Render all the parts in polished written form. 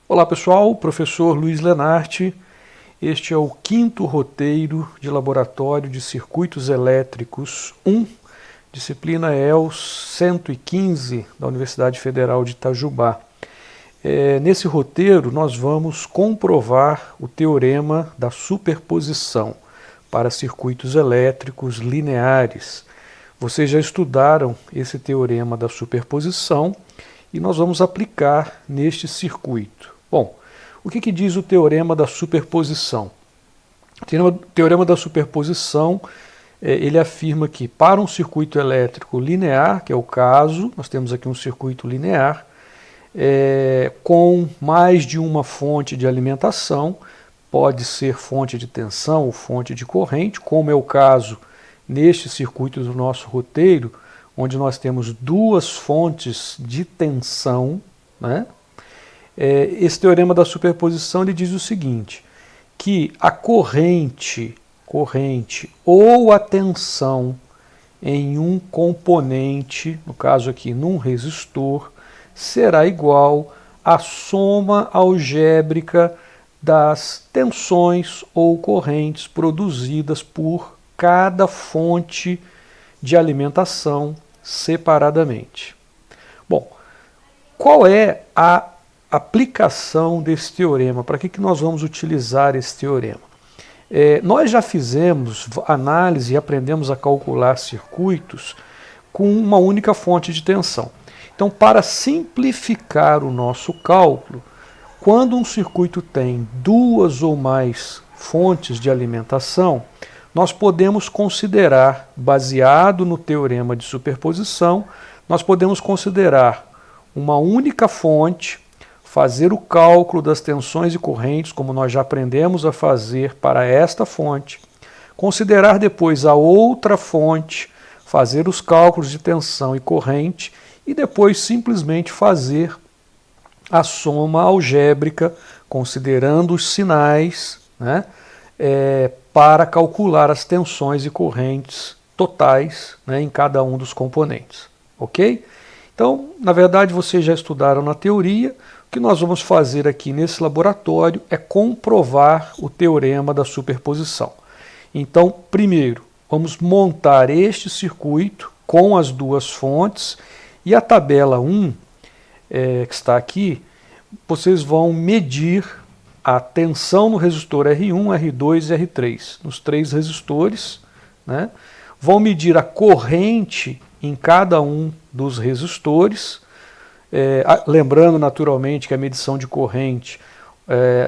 Olá pessoal, professor Luiz Lenarte. Este é o quinto roteiro de laboratório de circuitos elétricos 1, disciplina ELS 115 da Universidade Federal de Itajubá. Nesse roteiro nós vamos comprovar o teorema da superposição para circuitos elétricos lineares. Vocês já estudaram esse teorema da superposição e nós vamos aplicar neste circuito. Bom, o que diz o teorema da superposição? O teorema da superposição, ele afirma que para um circuito elétrico linear, que é o caso, nós temos aqui um circuito linear, com mais de uma fonte de alimentação, pode ser fonte de tensão ou fonte de corrente, como é o caso neste circuito do nosso roteiro, onde nós temos duas fontes de tensão, né? Esse teorema da superposição ele diz o seguinte, que a corrente ou a tensão em um componente, no caso aqui num resistor, será igual à soma algébrica das tensões ou correntes produzidas por cada fonte de alimentação separadamente. Bom, qual é a aplicação desse teorema? Para que nós vamos utilizar esse teorema? Nós já fizemos análise e aprendemos a calcular circuitos com uma única fonte de tensão. Então, para simplificar o nosso cálculo, quando um circuito tem duas ou mais fontes de alimentação, nós podemos considerar, baseado no teorema de superposição, nós podemos considerar uma única fonte, fazer o cálculo das tensões e correntes, como nós já aprendemos a fazer para esta fonte, considerar depois a outra fonte, fazer os cálculos de tensão e corrente e depois simplesmente fazer a soma algébrica, considerando os sinais, né, para calcular as tensões e correntes totais, né, em cada um dos componentes. Ok? Então, na verdade, vocês já estudaram na teoria. O que nós vamos fazer aqui nesse laboratório é comprovar o teorema da superposição. Então, primeiro, vamos montar este circuito com as duas fontes e a tabela 1, que está aqui, vocês vão medir a tensão no resistor R1, R2 e R3, nos três resistores, né? Vão medir a corrente em cada um dos resistores, lembrando naturalmente que a medição de corrente,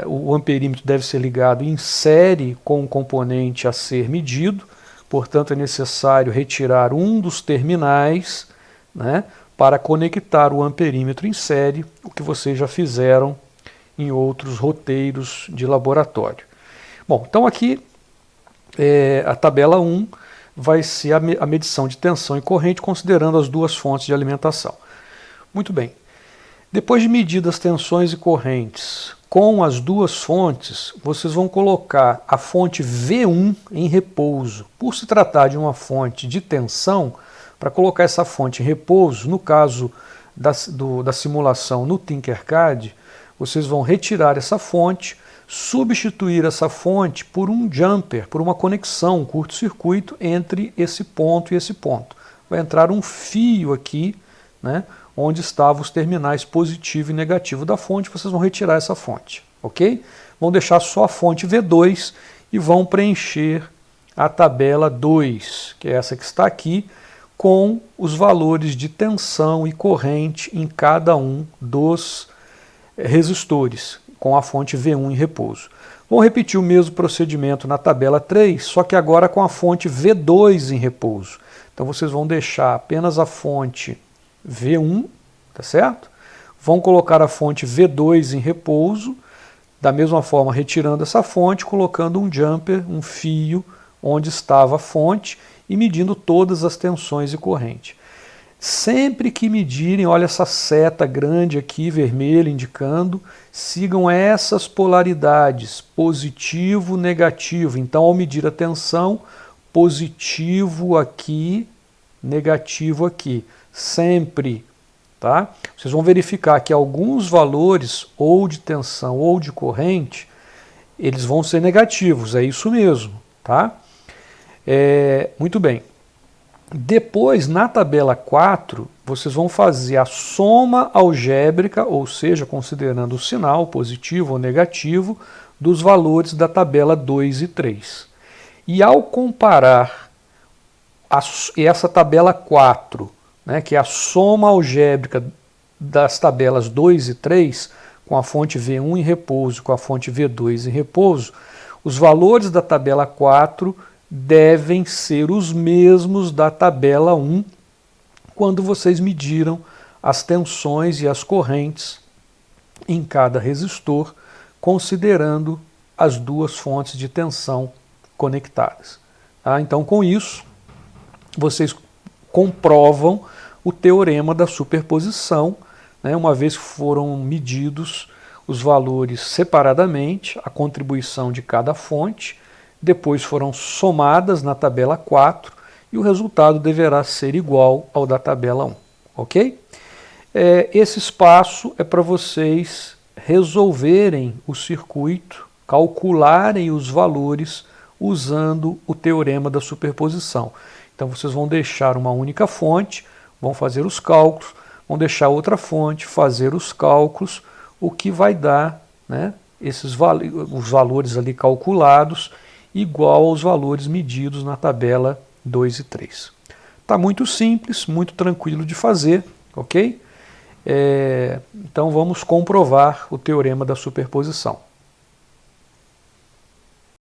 o amperímetro deve ser ligado em série com o componente a ser medido, portanto é necessário retirar um dos terminais, né, para conectar o amperímetro em série, o que vocês já fizeram em outros roteiros de laboratório. Bom, então aqui a tabela 1 vai ser a medição de tensão e corrente considerando as duas fontes de alimentação. Muito bem. Depois de medidas tensões e correntes com as duas fontes, vocês vão colocar a fonte V1 em repouso. Por se tratar de uma fonte de tensão, para colocar essa fonte em repouso, no caso da simulação no Tinkercad, vocês vão retirar essa fonte, substituir essa fonte por um jumper, por uma conexão, um curto-circuito entre esse ponto e esse ponto. Vai entrar um fio aqui, né, onde estavam os terminais positivo e negativo da fonte, vocês vão retirar essa fonte, ok? Vão deixar só a fonte V2 e vão preencher a tabela 2, que é essa que está aqui, com os valores de tensão e corrente em cada um dos resistores, com a fonte V1 em repouso. Vão repetir o mesmo procedimento na tabela 3, só que agora com a fonte V2 em repouso. Então vocês vão deixar apenas a fonte V1, tá certo? Vão colocar a fonte V2 em repouso, da mesma forma retirando essa fonte, colocando um jumper, um fio, onde estava a fonte e medindo todas as tensões e corrente. Sempre que medirem, olha essa seta grande aqui, vermelha, indicando, sigam essas polaridades, positivo, negativo. Então, ao medir a tensão, positivo aqui, negativo aqui. Sempre tá? Vocês vão verificar que alguns valores, ou de tensão ou de corrente, eles vão ser negativos, é isso mesmo, tá? Muito bem. Depois, na tabela 4, vocês vão fazer a soma algébrica, ou seja, considerando o sinal positivo ou negativo, dos valores da tabela 2 e 3. E ao comparar essa tabela 4, né, que é a soma algébrica das tabelas 2 e 3, com a fonte V1 em repouso, com a fonte V2 em repouso, os valores da tabela 4 devem ser os mesmos da tabela 1, quando vocês mediram as tensões e as correntes em cada resistor, considerando as duas fontes de tensão conectadas. Tá? Então, com isso, vocês comprovam o teorema da superposição, né, uma vez que foram medidos os valores separadamente, a contribuição de cada fonte, depois foram somadas na tabela 4 e o resultado deverá ser igual ao da tabela 1, ok? Esse espaço é para vocês resolverem o circuito, calcularem os valores usando o teorema da superposição. Então vocês vão deixar uma única fonte, vão fazer os cálculos, vão deixar outra fonte, fazer os cálculos, o que vai dar, né, os valores ali calculados igual aos valores medidos na tabela 2 e 3. Está muito simples, muito tranquilo de fazer, ok? Então vamos comprovar o teorema da superposição.